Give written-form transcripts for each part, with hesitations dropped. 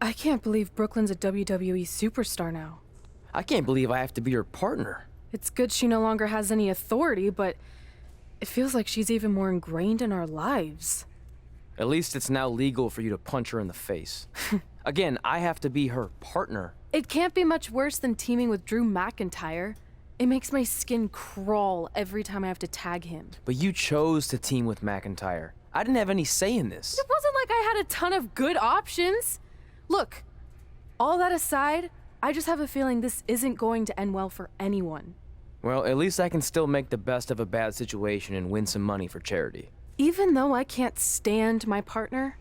I can't believe Brooklyn's a WWE superstar now. I can't believe I have to be her partner. It's good she no longer has any authority, but it feels like she's even more ingrained in our lives. At least it's now legal for you to punch her in the face. Again, I have to be her partner. It can't be much worse than teaming with Drew McIntyre. It makes my skin crawl every time I have to tag him. But you chose to team with McIntyre. I didn't have any say in this. It wasn't like I had a ton of good options. Look, all that aside, I just have a feeling this isn't going to end well for anyone. Well, at least I can still make the best of a bad situation and win some money for charity. Even though I can't stand my partner,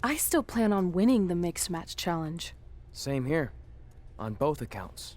I still plan on winning the mixed match challenge. Same here, on both accounts.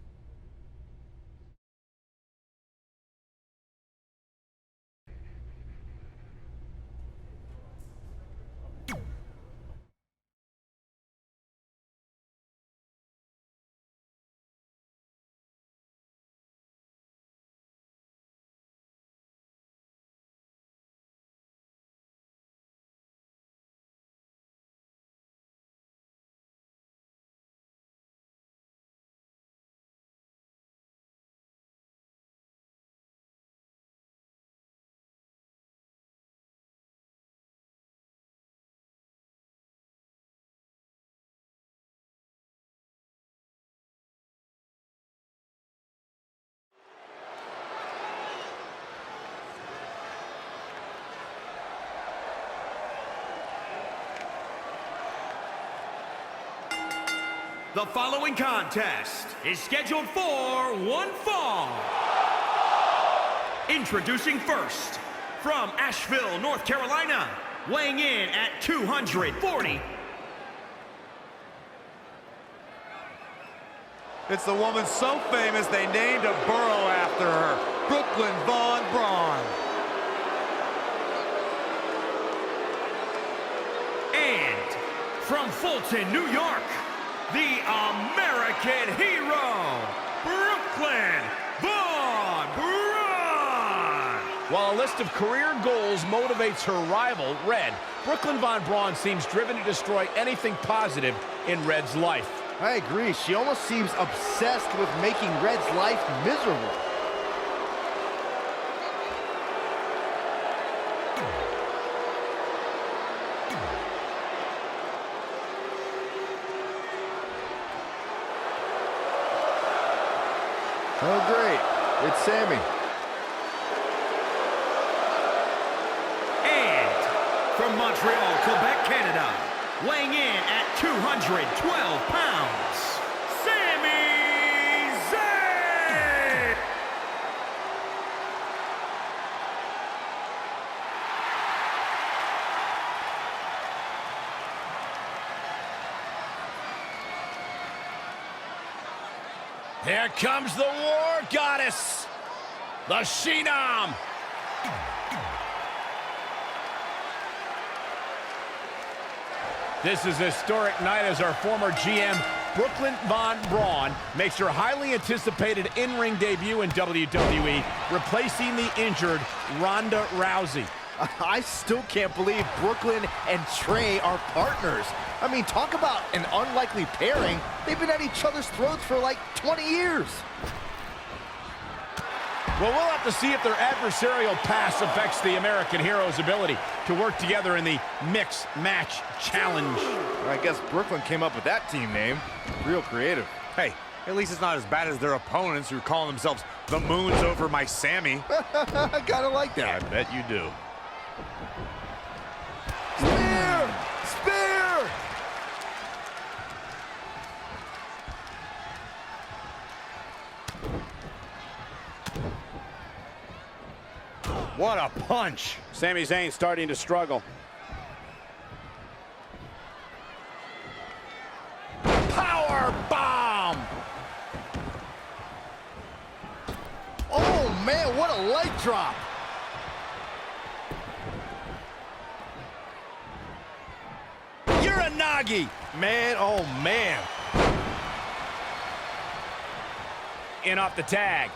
The following contest is scheduled for one fall. Introducing first, from Asheville, North Carolina, weighing in at 240. It's the woman so famous they named a borough after her, Brooklyn Von Braun. And from Fulton, New York, the American hero, Brooklyn Von Braun. While a list of career goals motivates her rival, Red, Brooklyn Von Braun seems driven to destroy anything positive in Red's life. I agree. She almost seems obsessed with making Red's life miserable. Oh, great. It's Sammy. And from Montreal, Quebec, Canada, weighing in at 212 pounds, Sami Zayn! Here comes the War Goddess, the Phenom. This is a historic night as our former GM, Brooklyn Von Braun, makes her highly anticipated in-ring debut in WWE, replacing the injured Ronda Rousey. I still can't believe Brooklyn and Trey are partners. I mean, talk about an unlikely pairing. They've been at each other's throats for like 20 years. Well, we'll have to see if their adversarial past affects the American hero's ability to work together in the Mixed Match Challenge. I guess Brooklyn came up with that team name. Real creative. Hey, at least it's not as bad as their opponents who call themselves the Moons Over My Sammy. I gotta like that. I bet you do. Spear! Spear! What a punch. Sami Zayn starting to struggle. Power bomb! Oh, man, what a leg drop. Uranagi! Man, oh man. In off the tag.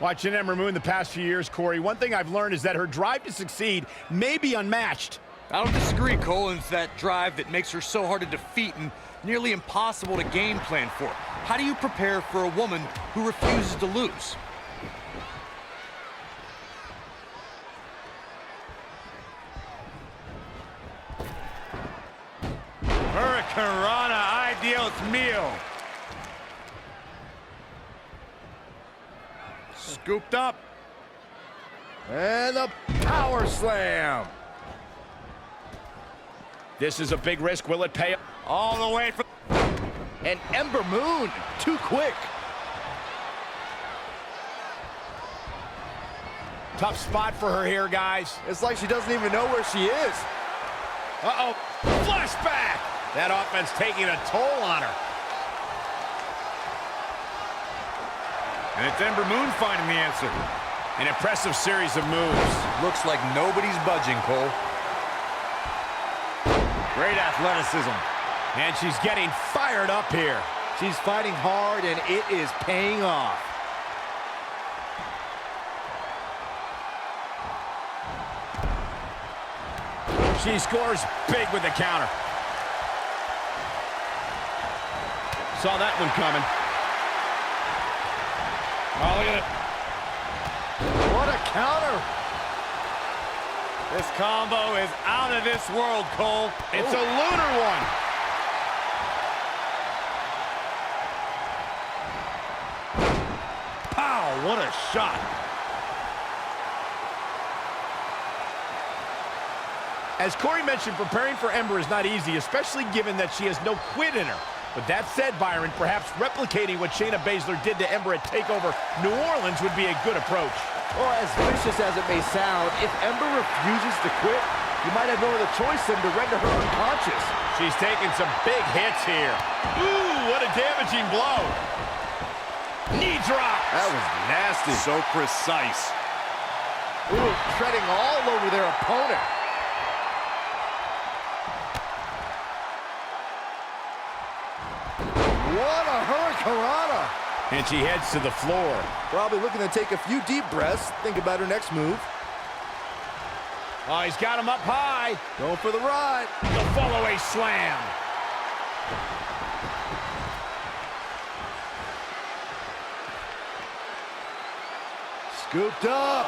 Watching Ember Moon the past few years, Corey, one thing I've learned is that her drive to succeed may be unmatched, I don't disagree, Cole. It's that drive that makes her so hard to defeat and nearly impossible to game plan for. How do you prepare for a woman who refuses to lose? Hurricanrana, ideal meal. Scooped up. And the power slam. This is a big risk. Will it pay? All the way from... And Ember Moon, too quick. Tough spot for her here, guys. It's like she doesn't even know where she is. Uh-oh. Flashback. That offense taking a toll on her. And it's Ember Moon finding the answer. An impressive series of moves. Looks like nobody's budging, Cole. Great athleticism. And she's getting fired up here. She's fighting hard, and it is paying off. She scores big with the counter. Saw that one coming. Oh, look at it. What a counter. This combo is out of this world, Cole. It's a lunar one. Pow, what a shot. As Corey mentioned, preparing for Ember is not easy, especially given that she has no quit in her. But that said, Byron, perhaps replicating what Shayna Baszler did to Ember at TakeOver New Orleans would be a good approach. Or as vicious as it may sound, if Ember refuses to quit, you might have no other choice than to render her unconscious. She's taking some big hits here. Ooh, what a damaging blow. Knee drop. That was nasty. So precise. Ooh, treading all over their opponent. What a hurricanrana. And she heads to the floor. Probably looking to take a few deep breaths. Think about her next move. Oh, he's got him up high. Going for the ride. The fall-away slam. Scooped up.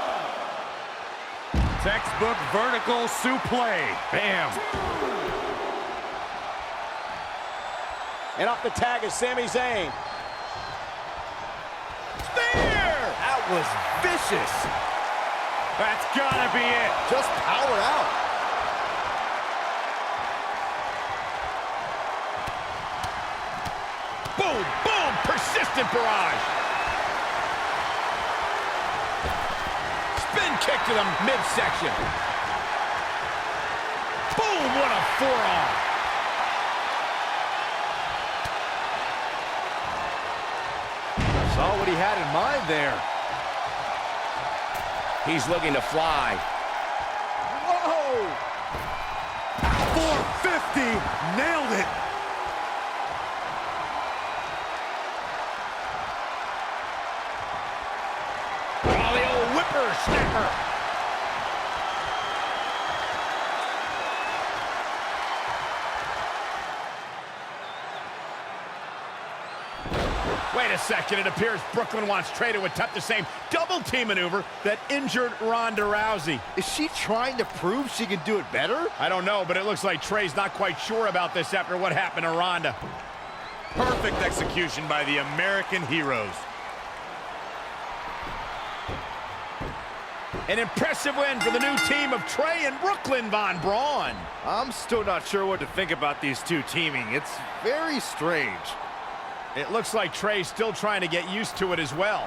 Textbook vertical suplex. Bam. And off the tag is Sami Zayn. That was vicious. That's gotta be it. Just powered out. Boom, boom, persistent barrage. Spin kick to the midsection. Boom, what a forearm. Saw what he had in mind there. He's looking to fly. Whoa! 450. Nailed it. Oh, the old whippersnapper. Wait a second, it appears Brooklyn wants Trey to attempt the same double-team maneuver that injured Ronda Rousey. Is she trying to prove she can do it better? I don't know, but it looks like Trey's not quite sure about this after what happened to Ronda. Perfect execution by the American heroes. An impressive win for the new team of Trey and Brooklyn Von Braun. I'm still not sure what to think about these two teaming. It's very strange. It looks like Trey's still trying to get used to it as well.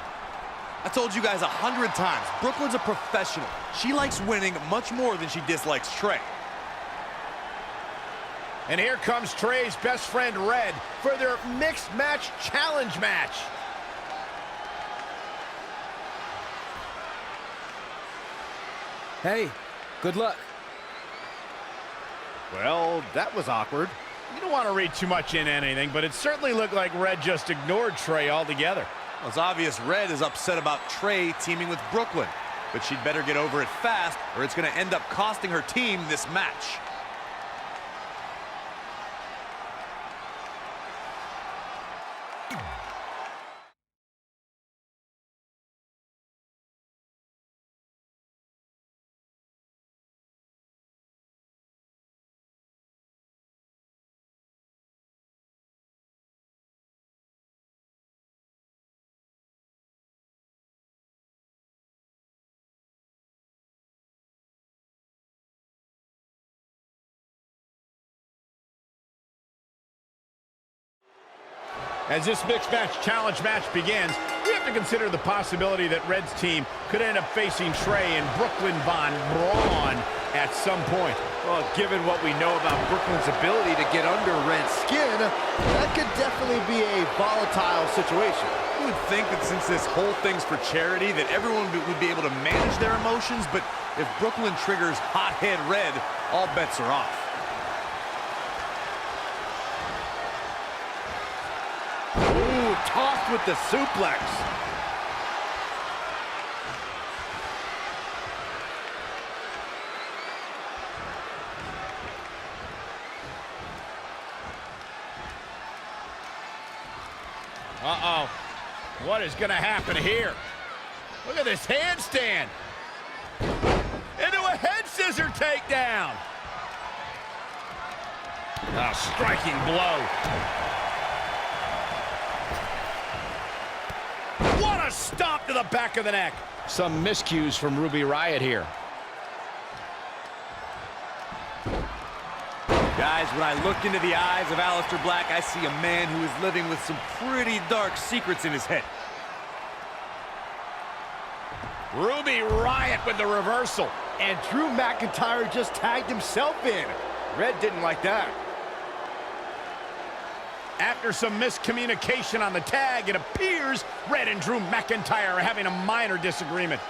I told you guys 100 times, Brooklyn's a professional. She likes winning much more than she dislikes Trey. And here comes Trey's best friend, Red, for their mixed match challenge match. Hey, good luck. Well, that was awkward. You don't want to read too much into anything, but it certainly looked like Red just ignored Trey altogether. Well, it's obvious Red is upset about Trey teaming with Brooklyn. but she'd better get over it fast or it's going to end up costing her team this match. As this mixed match challenge match begins, we have to consider the possibility that Red's team could end up facing Trey and Brooklyn Von Braun at some point. Well, given what we know about Brooklyn's ability to get under Red's skin, that could definitely be a volatile situation. You would think that since this whole thing's for charity, that everyone would be able to manage their emotions, but if Brooklyn triggers hothead Red, all bets are off. Ooh, tossed with the suplex. Uh-oh. What is going to happen here? Look at this handstand. Into a head scissor takedown. A striking blow. What a stomp to the back of the neck. Some miscues from Ruby Riott here. Guys, when I look into the eyes of Aleister Black, I see a man who is living with some pretty dark secrets in his head. Ruby Riott with the reversal. And Drew McIntyre just tagged himself in. Red didn't like that. After some miscommunication on the tag, it appears Red and Drew McIntyre are having a minor disagreement.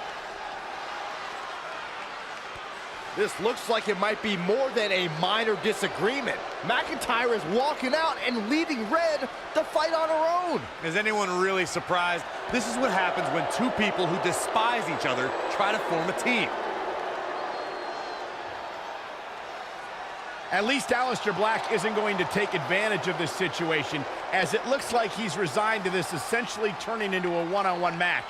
This looks like it might be more than a minor disagreement. McIntyre is walking out and leaving Red to fight on her own. Is anyone really surprised? This is what happens when two people who despise each other try to form a team. At least Aleister Black isn't going to take advantage of this situation, as it looks like he's resigned to this essentially turning into a one-on-one match.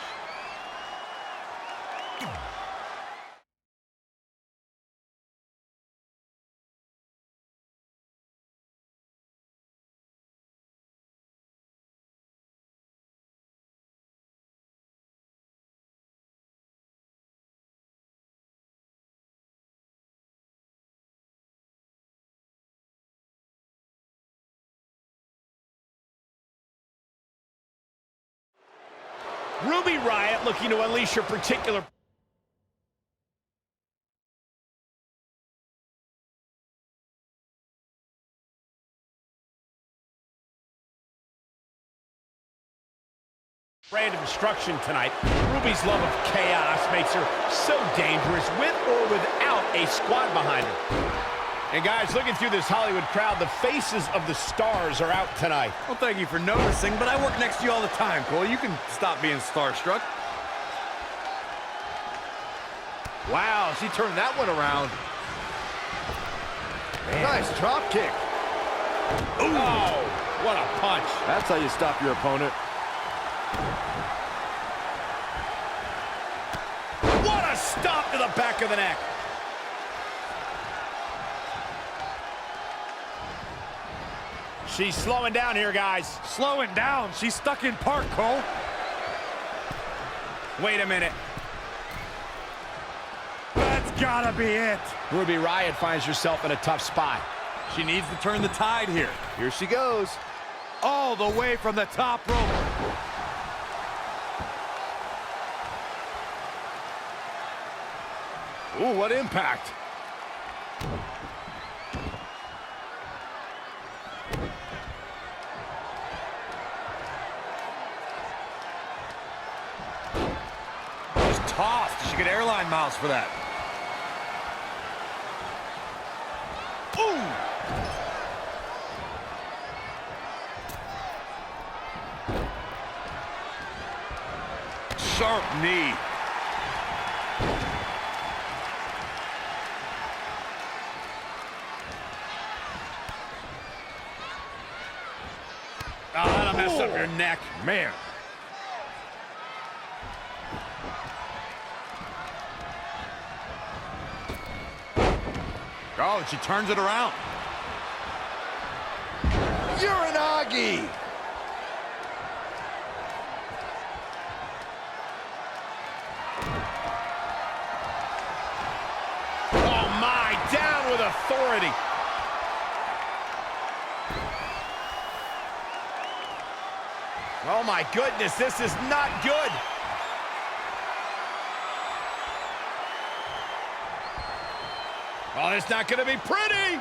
Ruby Riott looking to unleash her particular... brand of destruction tonight. Ruby's love of chaos makes her so dangerous with or without a squad behind her. And guys, looking through this Hollywood crowd, the faces of the stars are out tonight. Well, thank you for noticing, but I work next to you all the time, Cole. You can stop being starstruck. Wow, she turned that one around. Nice drop kick. Ooh. Oh, what a punch. That's how you stop your opponent. What a stomp to the back of the neck. She's slowing down here, guys. Slowing down. She's stuck in park, Cole. Wait a minute. That's gotta be it. Ruby Riott finds herself in a tough spot. She needs to turn the tide here. Here she goes. All the way from the top rope. Ooh, what impact. Just tossed. She get airline miles for that. Ooh! Sharp knee. mess up your neck. Man. Oh, and she turns it around. Uranagi! Oh my, down with authority. Oh my goodness, this is not good. Oh, it's not going to be pretty.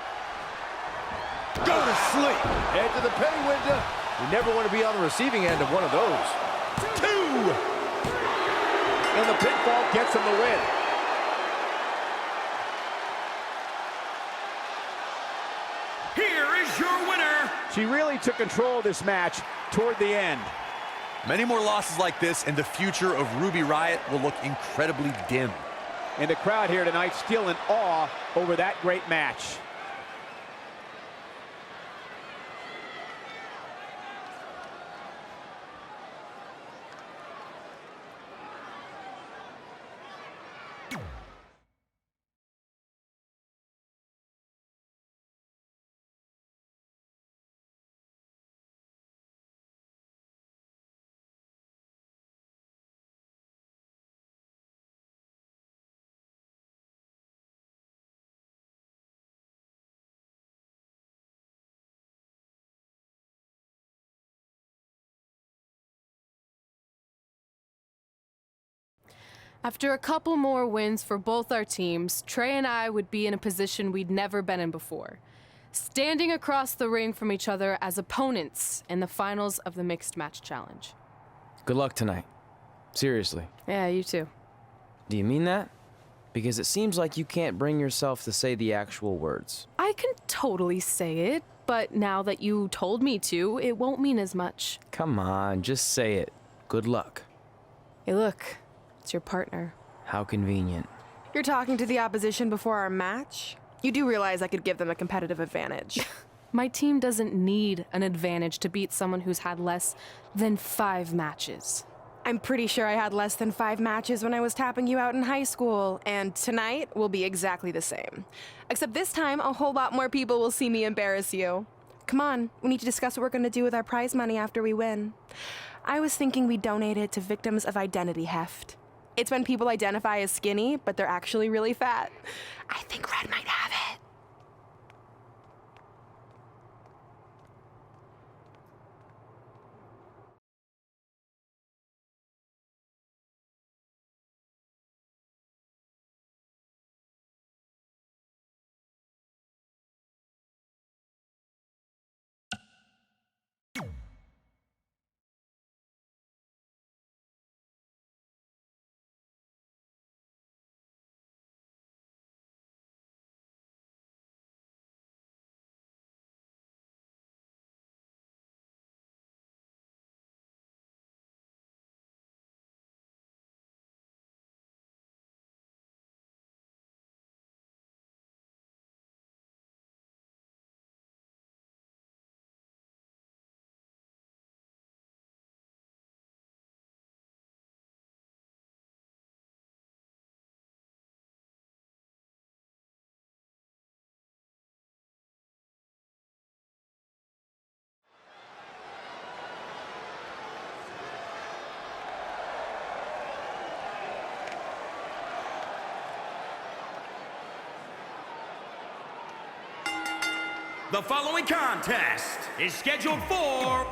Go to sleep. Head to the pay window. You never want to be on the receiving end of one of those. 2. And the pinfall gets him the win. Here is your winner. She really took control of this match toward the end. Many more losses like this, and the future of Ruby Riott will look incredibly dim. And the crowd here tonight still in awe over that great match. After a couple more wins for both our teams, Trey and I would be in a position we'd never been in before, standing across the ring from each other as opponents in the finals of the Mixed Match Challenge. Good luck tonight. Seriously. Yeah, you too. Do you mean that? Because it seems like you can't bring yourself to say the actual words. I can totally say it, but now that you told me to, it won't mean as much. Come on, just say it. Good luck. Hey, look, it's your partner. How convenient. You're talking to the opposition before our match? You do realize I could give them a competitive advantage. My team doesn't need an advantage to beat someone who's had less than 5 matches. I'm pretty sure I had less than 5 matches when I was tapping you out in high school, and tonight will be exactly the same. Except this time, a whole lot more people will see me embarrass you. Come on, we need to discuss what we're going to do with our prize money after we win. I was thinking we donate it to victims of identity heft. It's when people identify as skinny, but they're actually really fat. I think Red might have it. The following contest is scheduled for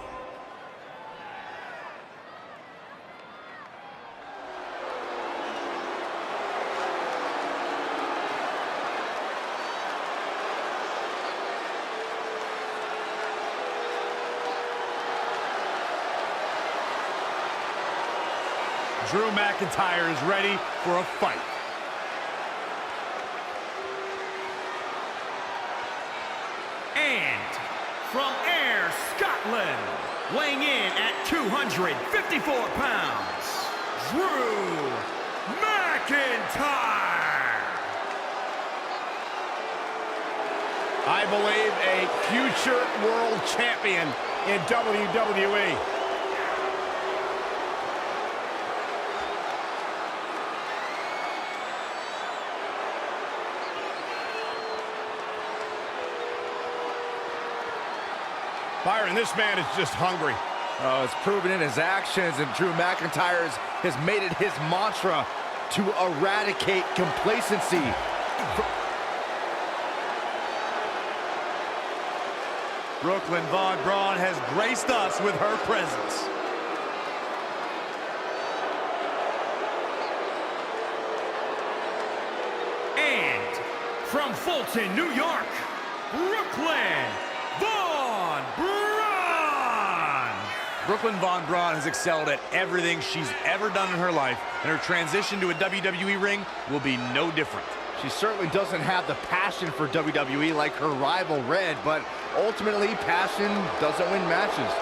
Drew McIntyre is ready for a fight. and from Ayr, Scotland, weighing in at 254 pounds, Drew McIntyre. I believe a future world champion in WWE. Byron, this man is just hungry. Oh, it's proven in his actions, and Drew McIntyre has made it his mantra to eradicate complacency. Brooklyn Von Braun has graced us with her presence. And from Fulton, New York, Brooklyn Von Braun. Brooklyn Von Braun has excelled at everything she's ever done in her life, and her transition to a WWE ring will be no different. She certainly doesn't have the passion for WWE like her rival Red, but ultimately passion doesn't win matches.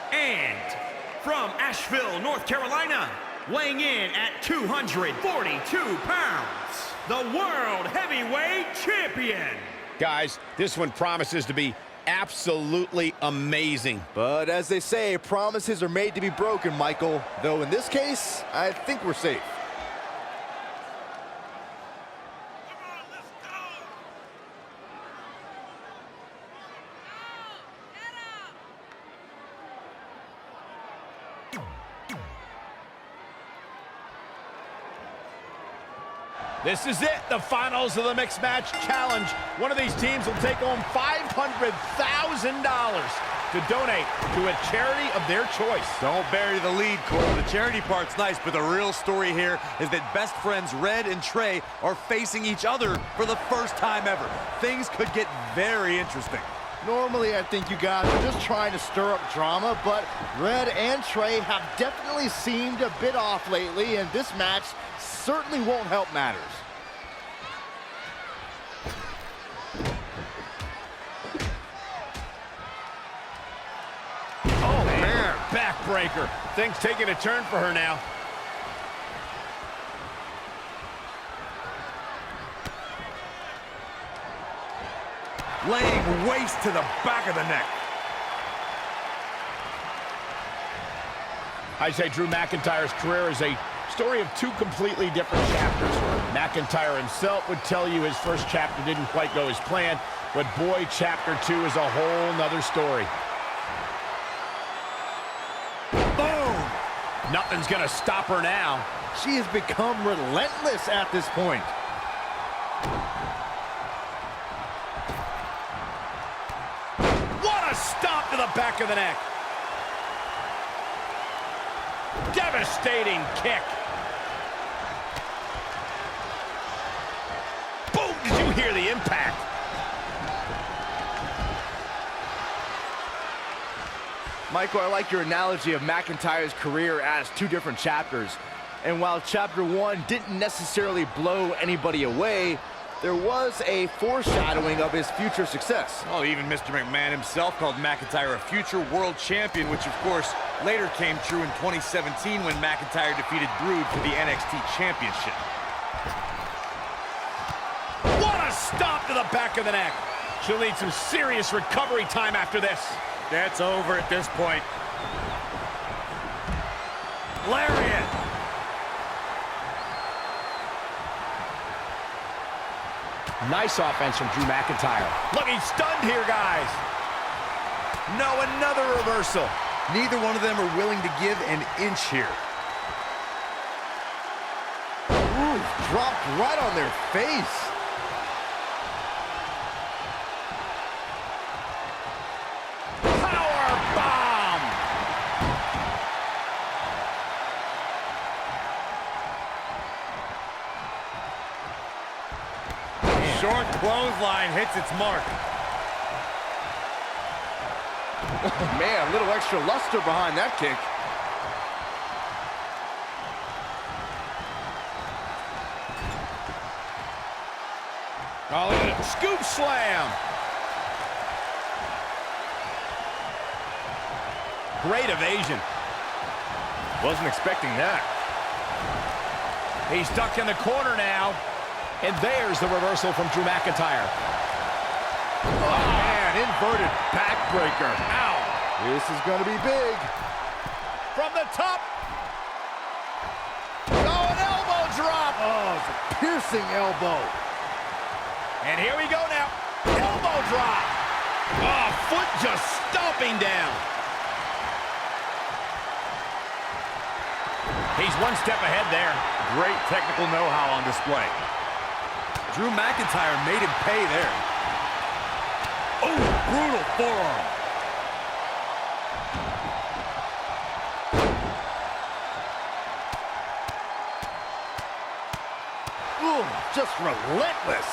And from Asheville, North Carolina, weighing in at 242 pounds, the World Heavyweight Champion. Guys, this one promises to be absolutely amazing. But as they say, promises are made to be broken, Michael. Though in this case, I think we're safe. This is it, the finals of the Mixed Match Challenge. One of these teams will take home $500,000 to donate to a charity of their choice. Don't bury the lead, Cole. The charity part's nice, but the real story here is that best friends Red and Trey are facing each other for the first time ever. Things could get very interesting. Normally, I think you guys are just trying to stir up drama, but Red and Trey have definitely seemed a bit off lately, and this match certainly won't help matters. Oh, man, backbreaker. Things taking a turn for her now. Laying waste to the back of the neck. I say Drew McIntyre's career is a story of two completely different chapters. McIntyre himself would tell you his first chapter didn't quite go as planned, but boy, chapter 2 is a whole nother story. Boom! Nothing's gonna stop her now. She has become relentless at this point. What a stomp to the back of the neck. Devastating kick. Boom! Did you hear the impact? Michael, I like your analogy of McIntyre's career as two different chapters. And while chapter 1 didn't necessarily blow anybody away, there was a foreshadowing of his future success. Oh, even Mr. McMahon himself called McIntyre a future world champion, which of course later came true in 2017 when McIntyre defeated Brood for the NXT Championship. What a stomp to the back of the neck. She'll need some serious recovery time after this. That's over at this point. Lariat! Nice offense from Drew McIntyre. Look, he's stunned here, guys. No, another reversal. Neither one of them are willing to give an inch here. Ooh, dropped right on their face. Power bomb. Short clothesline hits its mark. Man, a little extra luster behind that kick. Oh, look at it. Scoop slam. Great evasion. Wasn't expecting that. He's stuck in the corner now. And there's the reversal from Drew McIntyre. Oh, man, inverted backbreaker. Ow. This is going to be big. From the top. Oh, an elbow drop. Oh, it's a piercing elbow. And here we go now. Elbow drop. Oh, foot just stomping down. He's one step ahead there. Great technical know-how on display. Drew McIntyre made him pay there. Oh, brutal forearm. Ooh, just relentless.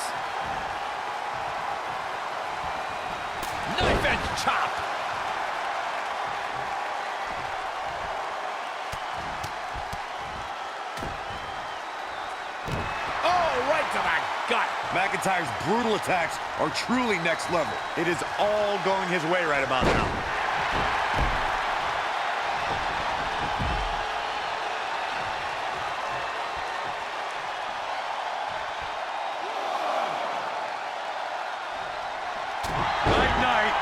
Knife edge chop. Oh, right to the gut. McIntyre's brutal attacks are truly next level. It is all going his way right about now. Night-night.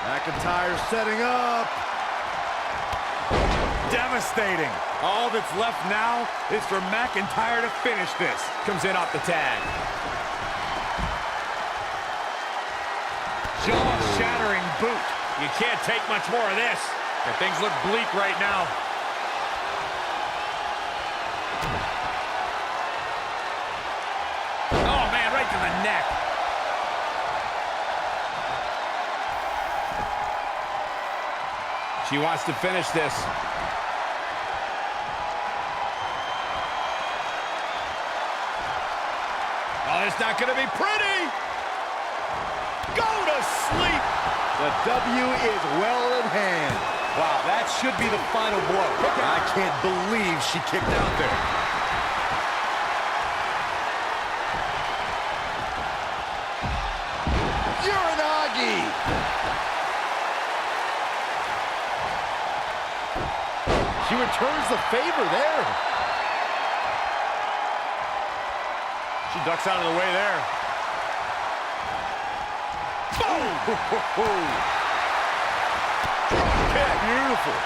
McIntyre setting up. Devastating. All that's left now is for McIntyre to finish this. Comes in off the tag. Jaw-shattering boot. You can't take much more of this. But things look bleak right now. Oh, man, right to the neck. She wants to finish this. Oh, it's not going to be pretty. Go to sleep. The W is well in hand. Wow, that should be the final blow. I can't believe she kicked out there. Uranagi. She returns the favor there. She ducks out of the way there. Boom! Drop kick. Beautiful.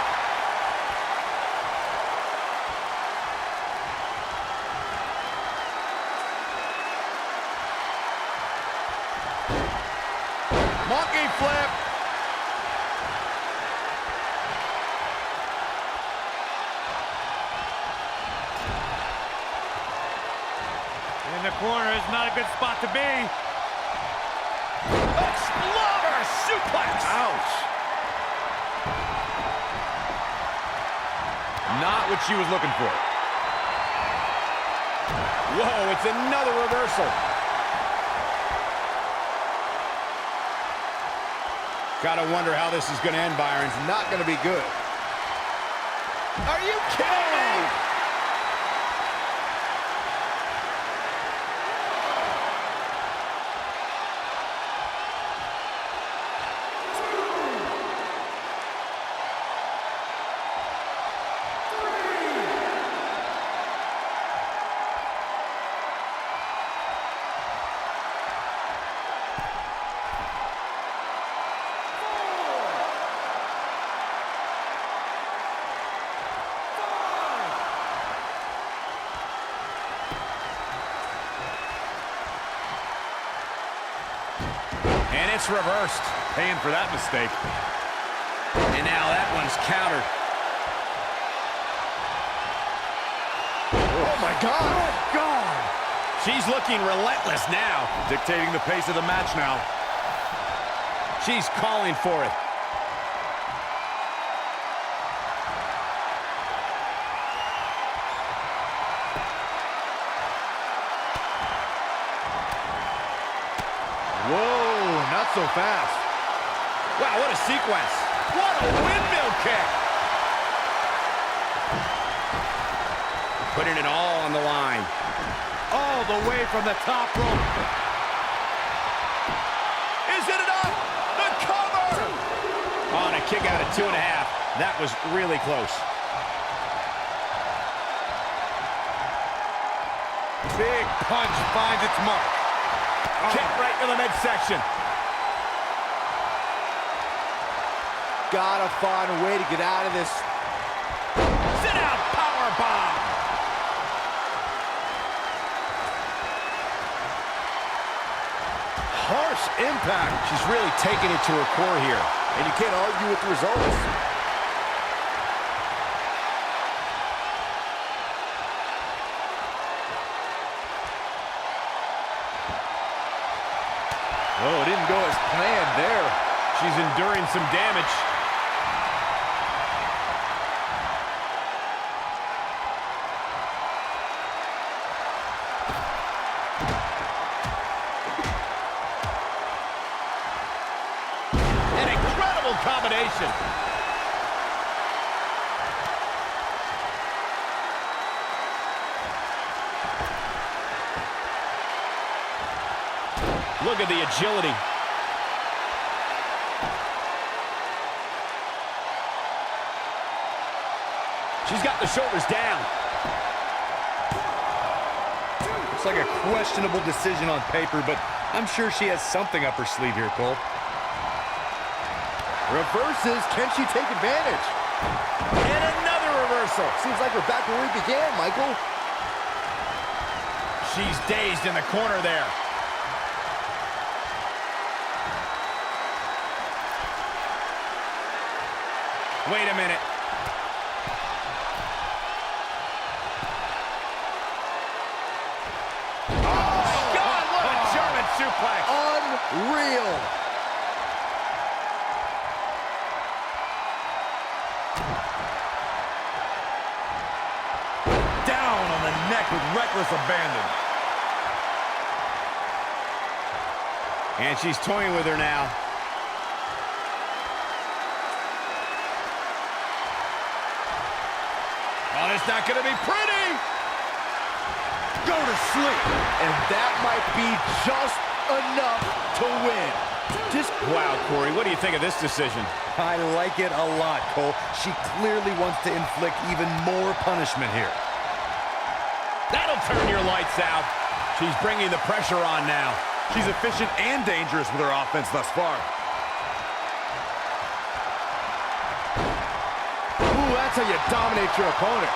Monkey flip. In the corner is not a good spot to be. Exploder suplex. Ouch. Not what she was looking for. Whoa, it's another reversal. Gotta wonder how this is gonna end, Byron. It's not going to be good. Are you kidding me? And it's reversed. Paying for that mistake. And now that one's countered. Oh, my God. Oh, God. She's looking relentless now. Dictating the pace of the match now. She's calling for it. so fast. Wow, what a sequence. What a windmill kick. Putting it all on the line. All the way from the top rope. Is it enough? The cover! On a kick out of 2.5. That was really close. Big punch finds its mark. Kick right to the midsection. Gotta find a way to get out of this. Sit out power bomb. Harsh impact. She's really taking it to her core here. And you can't argue with the results. Oh, it didn't go as planned there. She's enduring some damage. An incredible combination. Look at the agility. She's got the shoulders down. Looks like a questionable decision on paper, but I'm sure she has something up her sleeve here, Cole. Reverses. Can she take advantage? And another reversal. Seems like we're back where we began, Michael. She's dazed in the corner there. Wait a minute. Oh, God, what a German suplex. Unreal. Down on the neck with reckless abandon. And she's toying with her now. Oh, it's not going to be pretty. Go to sleep. And that might be just enough to win. Wow, Corey, what do you think of this decision? I like it a lot, Cole. She clearly wants to inflict even more punishment here. That'll turn your lights out. She's bringing the pressure on now. She's efficient and dangerous with her offense thus far. Ooh, that's how you dominate your opponent.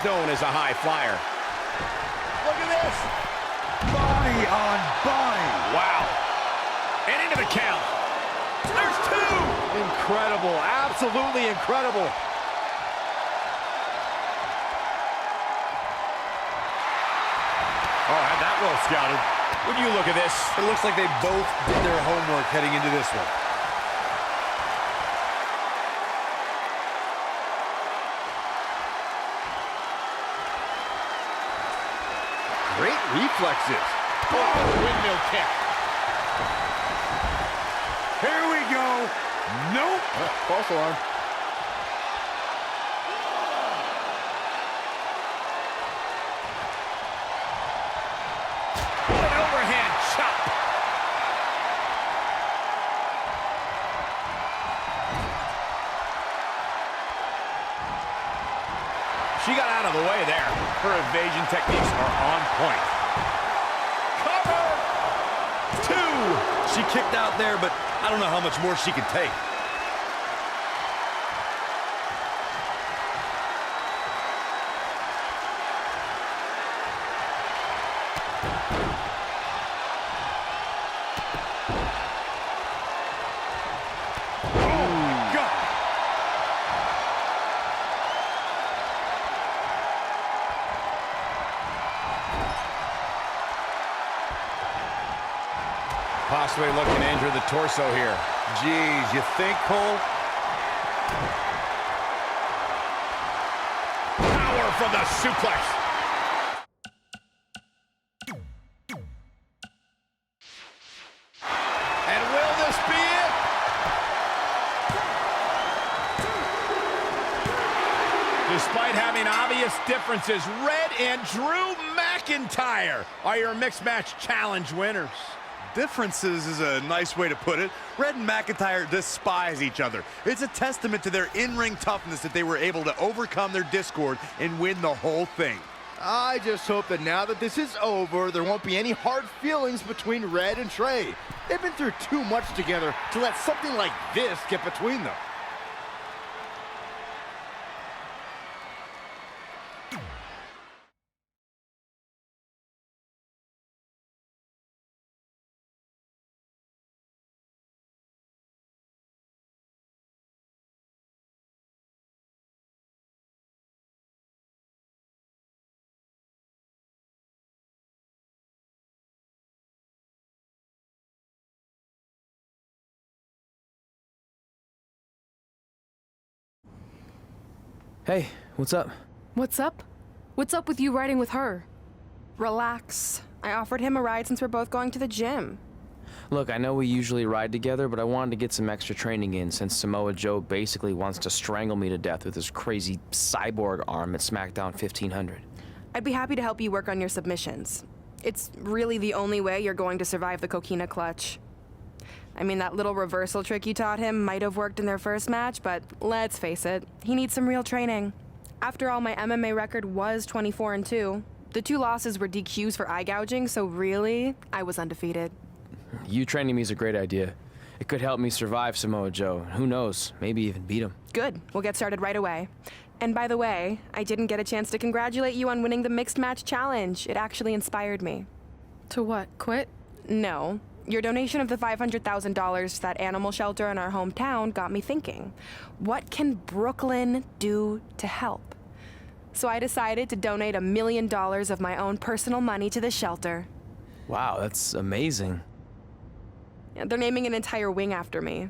Known as a high flyer. Look at this. Body on body. Wow. And into the count. There's two. Incredible. Absolutely incredible. Oh, had that well scouted. When you look at this, It looks like they both did their homework heading into this one. Great reflexes. oh, windmill kick. Here we go. Nope. False alarm. An overhand chop. She got out of the way there. Her evasion techniques are on point. Cover! Two! She kicked out there, but I don't know how much more she could take. Possibly looking to injure the torso here. Geez, you think, Cole? from the suplex. And will this be it? Despite having obvious differences, Red and Drew McIntyre are your mixed match challenge winners. Differences is a nice way to put it. Red and McIntyre despise each other. It's a testament to their in-ring toughness that they were able to overcome their discord and win the whole thing. I just hope that now that this is over, there won't be any hard feelings between Red and Trey. They've been through too much together to let something like this get between them. Hey, what's up? What's up? What's up with you riding with her? Relax. I offered him a ride since we're both going to the gym. Look, I know we usually ride together, but I wanted to get some extra training in since Samoa Joe basically wants to strangle me to death with his crazy cyborg arm at SmackDown 1500. I'd be happy to help you work on your submissions. It's really the only way you're going to survive the coquina clutch. I mean, that little reversal trick you taught him might have worked in their first match, but let's face it, he needs some real training. After all, my MMA record was 24-2. The 2 losses were DQs for eye gouging, so really, I was undefeated. You training me is a great idea. It could help me survive Samoa Joe. Who knows, maybe even beat him. Good. We'll get started right away. And by the way, I didn't get a chance to congratulate you on winning the Mixed Match Challenge. It actually inspired me. To what? Quit? No. Your donation of the $500,000 to that animal shelter in our hometown got me thinking. What can Brooklyn do to help? So I decided to donate $1 million of my own personal money to the shelter. Wow, that's amazing. They're naming an entire wing after me.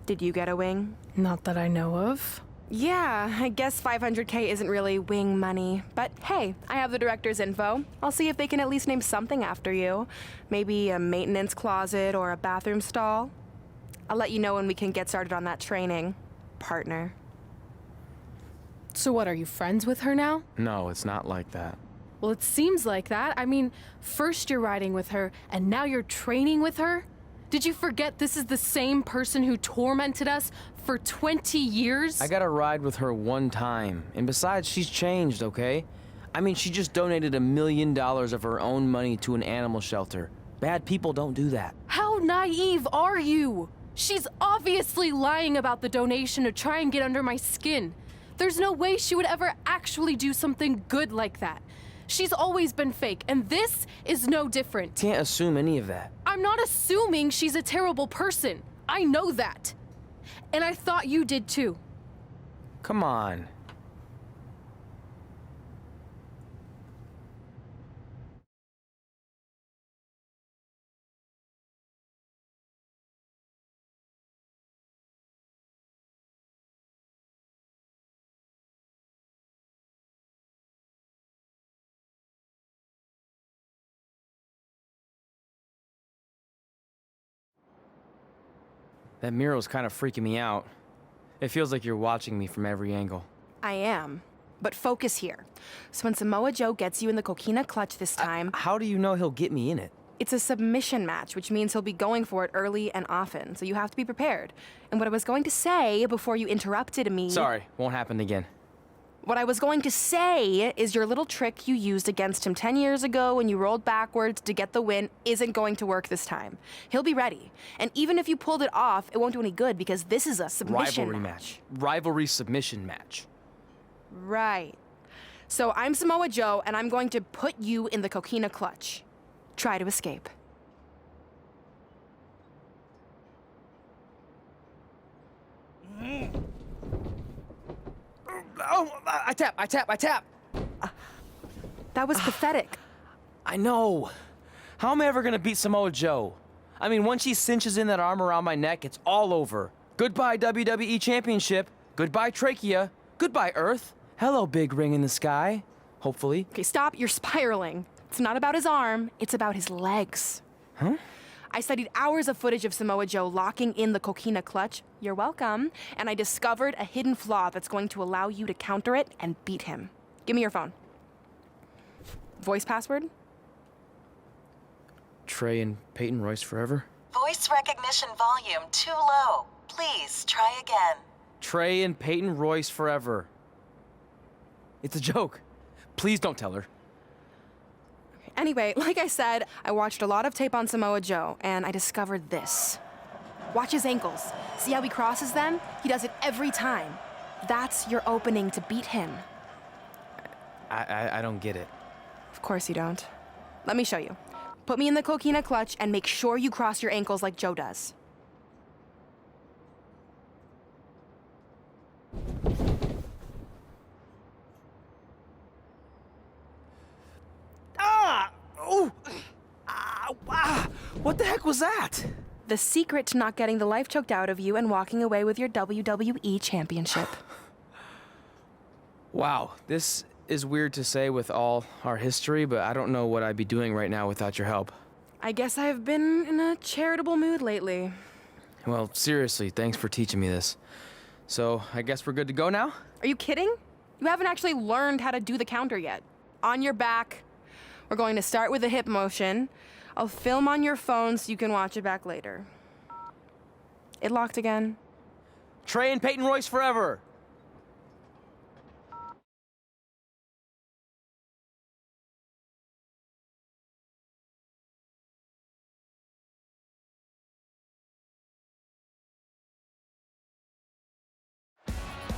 Did you get a wing? Not that I know of. Yeah, I guess $500K isn't really wing money. But hey, I have the director's info. I'll see if they can at least name something after you. Maybe a maintenance closet or a bathroom stall. I'll let you know when we can get started on that training, partner. So what, are you friends with her now? No, it's not like that. Well, it seems like that. I mean, first you're riding with her, and now you're training with her? Did you forget this is the same person who tormented us for 20 years? I got to ride with her one time. And besides, she's changed, okay? I mean, she just donated $1 million of her own money to an animal shelter. Bad people don't do that. How naive are you? She's obviously lying about the donation to try and get under my skin. There's no way she would ever actually do something good like that. She's always been fake, and this is no different. Can't assume any of that. I'm not assuming she's a terrible person. I know that. And I thought you did too. Come on. That mural's kind of freaking me out. It feels like you're watching me from every angle. I am. But focus here. So when Samoa Joe gets you in the coquina clutch this time... How do you know he'll get me in it? It's a submission match, which means he'll be going for it early and often, so you have to be prepared. And what I was going to say before you interrupted me... Sorry, won't happen again. What I was going to say is your little trick you used against him 10 years ago when you rolled backwards to get the win isn't going to work this time. He'll be ready. And even if you pulled it off, it won't do any good because this is a submission Rivalry match. Rivalry submission match. Right. So I'm Samoa Joe, and I'm going to put you in the coquina clutch. Try to escape. Oh, I tap. That was pathetic. I know. How am I ever gonna beat Samoa Joe? I mean, once she cinches in that arm around my neck, it's all over. Goodbye WWE Championship. Goodbye Trachea. Goodbye Earth. Hello, big ring in the sky. Hopefully. Okay, stop. You're spiraling. It's not about his arm. It's about his legs. Huh? I studied hours of footage of Samoa Joe locking in the coquina clutch. You're welcome. And I discovered a hidden flaw that's going to allow you to counter it and beat him. Give me your phone. Voice password? Trey and Peyton Royce forever? Voice recognition volume too low. Please try again. Trey and Peyton Royce forever. It's a joke. Please don't tell her. Anyway, like I said, I watched a lot of tape on Samoa Joe, and I discovered this. Watch his ankles. See how he crosses them? He does it every time. That's your opening to beat him. I don't get it. Of course you don't. Let me show you. Put me in the coquina clutch and make sure you cross your ankles like Joe does. What the heck was that? The secret to not getting the life choked out of you and walking away with your WWE championship. Wow, this is weird to say with all our history, but I don't know what I'd be doing right now without your help. I guess I've been in a charitable mood lately. Well, seriously, thanks for teaching me this. So, I guess we're good to go now? Are you kidding? You haven't actually learned how to do the counter yet. On your back. We're going to start with a hip motion. I'll film on your phone so you can watch it back later. It locked again. Trey and Peyton Royce forever!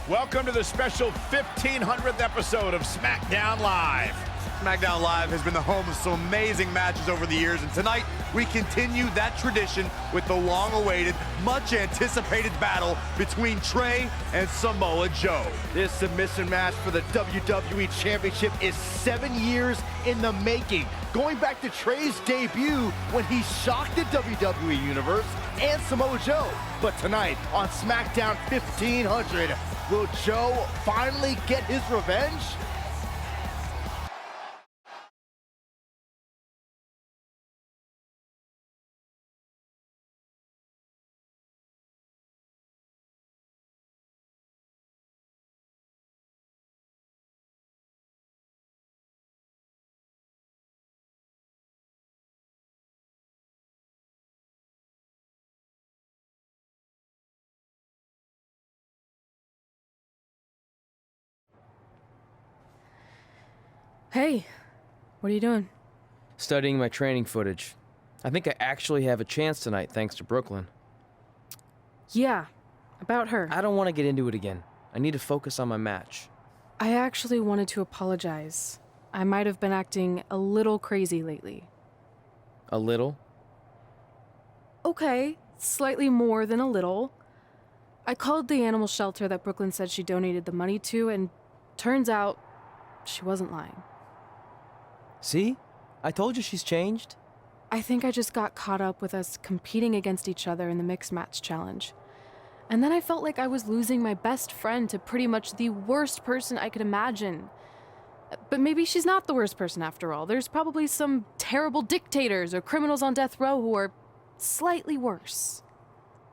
Welcome to the special 1500th episode of SmackDown Live. SmackDown Live has been the home of some amazing matches over the years, and tonight we continue that tradition with the long-awaited, much-anticipated battle between Trey and Samoa Joe. This submission match for the WWE Championship is 7 years in the making, going back to Trey's debut when he shocked the WWE Universe and Samoa Joe. But tonight on SmackDown 1500, will Joe finally get his revenge? Hey, what are you doing? Studying my training footage. I think I actually have a chance tonight thanks to Brooklyn. Yeah, about her. I don't want to get into it again. I need to focus on my match. I actually wanted to apologize. I might have been acting a little crazy lately. A little? Okay, slightly more than a little. I called the animal shelter that Brooklyn said she donated the money to, and turns out she wasn't lying. See? I told you she's changed. I think I just got caught up with us competing against each other in the mixed match challenge. And then I felt like I was losing my best friend to pretty much the worst person I could imagine. But maybe she's not the worst person after all. There's probably some terrible dictators or criminals on death row who are slightly worse.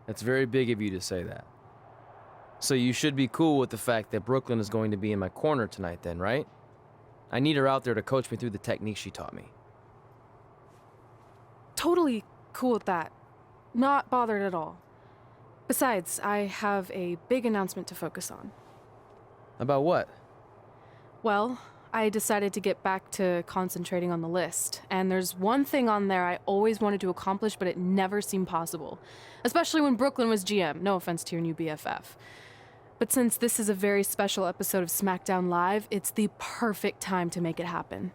That's very big of you to say that. So you should be cool with the fact that Brooklyn is going to be in my corner tonight then, right? I need her out there to coach me through the technique she taught me. Totally cool with that. Not bothered at all. Besides, I have a big announcement to focus on. About what? Well, I decided to get back to concentrating on the list, and there's one thing on there I always wanted to accomplish, but it never seemed possible. Especially when Brooklyn was GM. No offense to your new BFF. But since this is a very special episode of SmackDown Live, it's the perfect time to make it happen.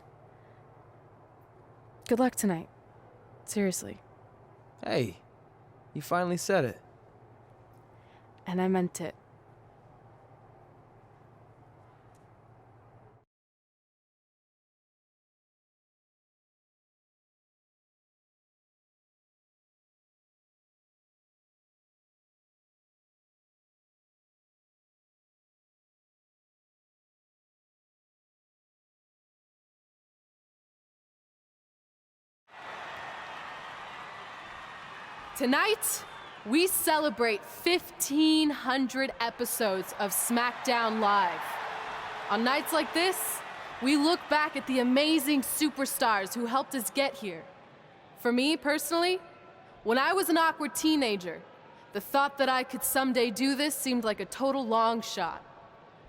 Good luck tonight. Seriously. Hey, you finally said it. And I meant it. Tonight, we celebrate 1,500 episodes of SmackDown Live. On nights like this, we look back at the amazing superstars who helped us get here. For me, personally, when I was an awkward teenager, the thought that I could someday do this seemed like a total long shot.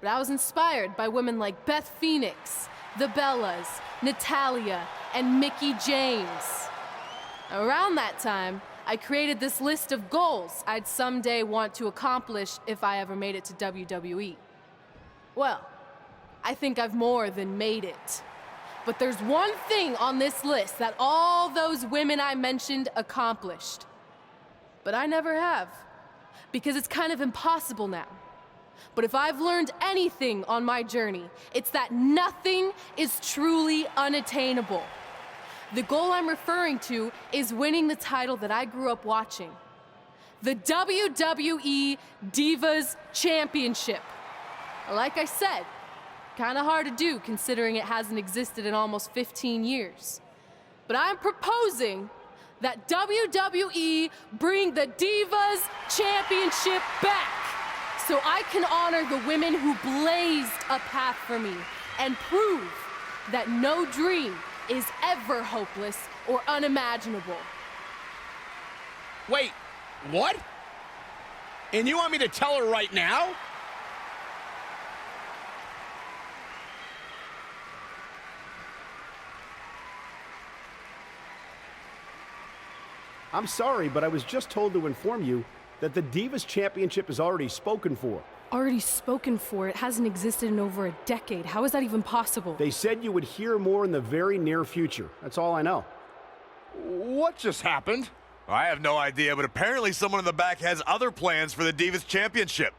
But I was inspired by women like Beth Phoenix, the Bellas, Natalia, and Mickie James. Around that time, I created this list of goals I'd someday want to accomplish if I ever made it to WWE. Well, I think I've more than made it. But there's one thing on this list that all those women I mentioned accomplished. But I never have, because it's kind of impossible now. But if I've learned anything on my journey, it's that nothing is truly unattainable. The goal I'm referring to is winning the title that I grew up watching. The WWE Divas Championship. Like I said, kind of hard to do considering it hasn't existed in almost 15 years. But I'm proposing that WWE bring the Divas Championship back so I can honor the women who blazed a path for me and prove that no dream is ever hopeless or unimaginable. Wait, what? And you want me to tell her right now? I'm sorry, but I was just told to inform you that the Divas Championship is already spoken for. Already spoken for? It hasn't existed in over a decade. How is that even possible? They said you would hear more in the very near future. That's all I know. What just happened? I have no idea, but apparently someone in the back has other plans for the Divas Championship.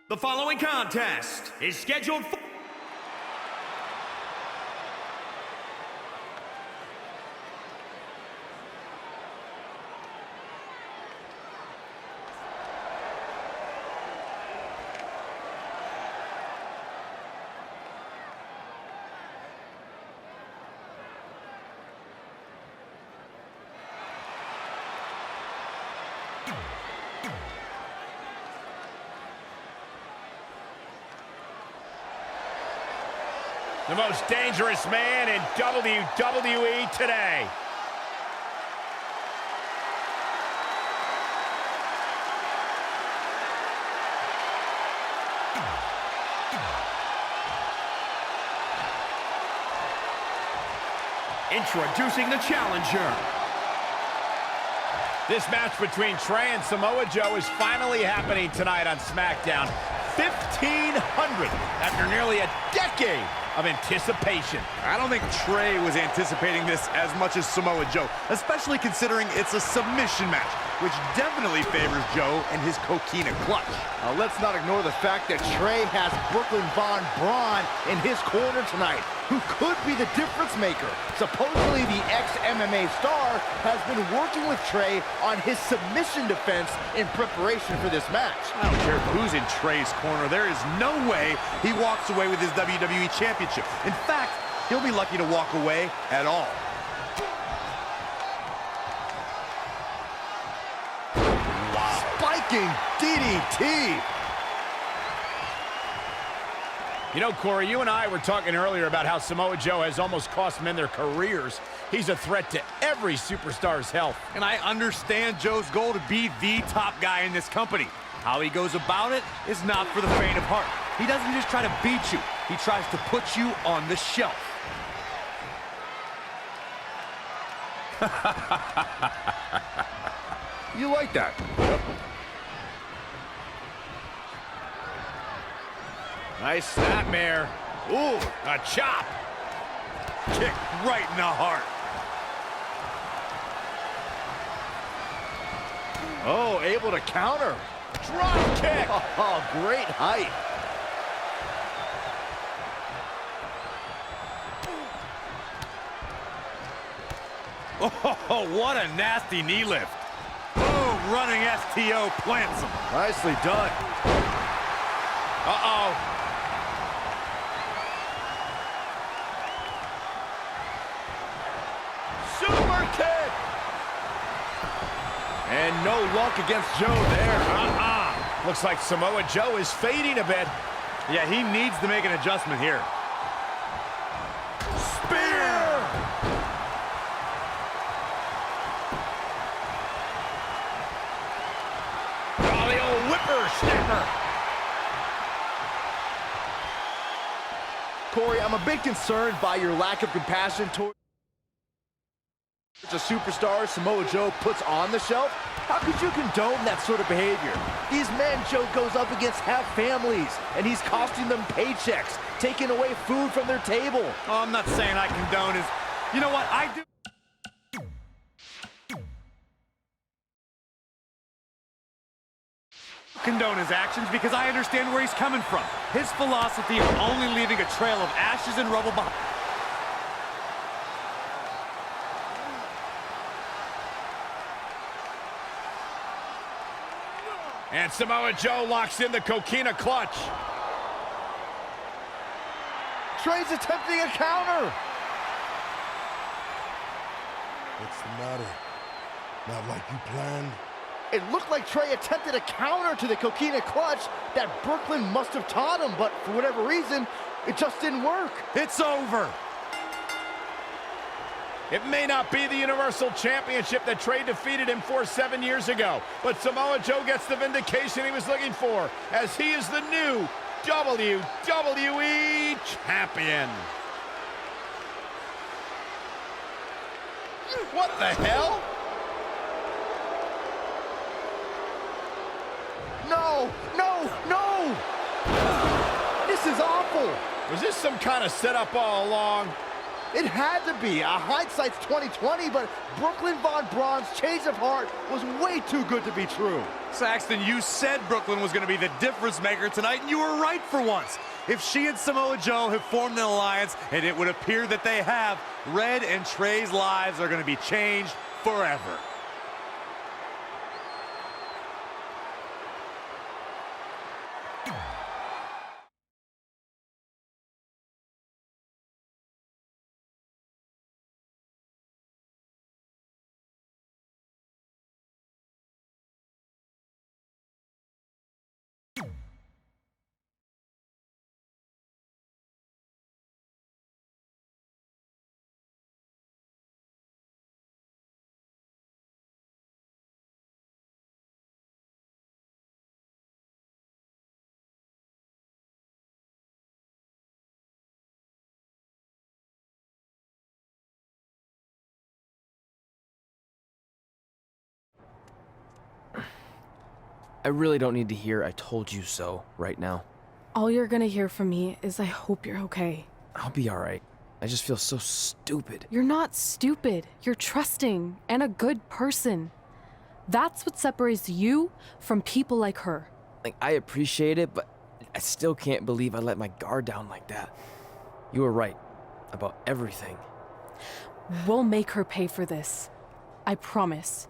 The following contest is scheduled for... The most dangerous man in WWE today. Introducing the challenger. This match between Trey and Samoa Joe is finally happening tonight on SmackDown. 1,500 after nearly a decade of anticipation. I don't think Trey was anticipating this as much as Samoa Joe, especially considering it's a submission match, which definitely favors Joe and his coquina clutch. Let's not ignore the fact that Trey has Brooklyn Von Braun in his corner tonight, who could be the difference maker. Supposedly, the ex-MMA star has been working with Trey on his submission defense in preparation for this match. I don't care who's in Trey's corner. There is no way he walks away with his WWE Championship. In fact, he'll be lucky to walk away at all. Wow. Spiking DDT. You know, Corey, you and I were talking earlier about how Samoa Joe has almost cost men their careers. He's a threat to every superstar's health. And I understand Joe's goal to be the top guy in this company. How he goes about it is not for the faint of heart. He doesn't just try to beat you. He tries to put you on the shelf. You like that? Nice snapmare. Ooh, a chop. Kick right in the heart. Oh, able to counter. Drop kick. Oh, great height. Oh, what a nasty knee lift. Boom, running STO plants him. Nicely done. Uh-oh. Super kick. And no luck against Joe there. Looks like Samoa Joe is fading a bit. Yeah, he needs to make an adjustment here. Spear. Oh, the old whippersnapper. Corey, I'm a bit concerned by your lack of compassion towards a superstar Samoa Joe puts on the shelf. How could you condone that sort of behavior? These men Joe goes up against have families, and he's costing them paychecks, taking away food from their table. Oh, I'm not saying I condone his... You know what? I do... condone his actions because I understand where he's coming from. His philosophy of only leaving a trail of ashes and rubble behind. And Samoa Joe locks in the coquina clutch. Trey's attempting a counter. What's the matter? Not like you planned? It looked like Trey attempted a counter to the coquina clutch that Brooklyn must have taught him, but for whatever reason, it just didn't work. It's over. It may not be the Universal Championship that Trey defeated him for 7 years ago, but Samoa Joe gets the vindication he was looking for, as he is the new WWE Champion. What the hell? No, no, no! This is awful. Was this some kind of setup all along? It had to be. Hindsight's 20/20, but Brooklyn Von Braun's change of heart was way too good to be true. Saxton, you said Brooklyn was going to be the difference maker tonight, and you were right for once. If she and Samoa Joe have formed an alliance, and it would appear that they have, Red and Trey's lives are going to be changed forever. I really don't need to hear "I told you so" right now. All you're gonna hear from me is I hope you're okay. I'll be all right. I just feel so stupid. You're not stupid. You're trusting and a good person. That's what separates you from people like her. Like, I appreciate it, but I still can't believe I let my guard down like that. You were right about everything. We'll make her pay for this. I promise.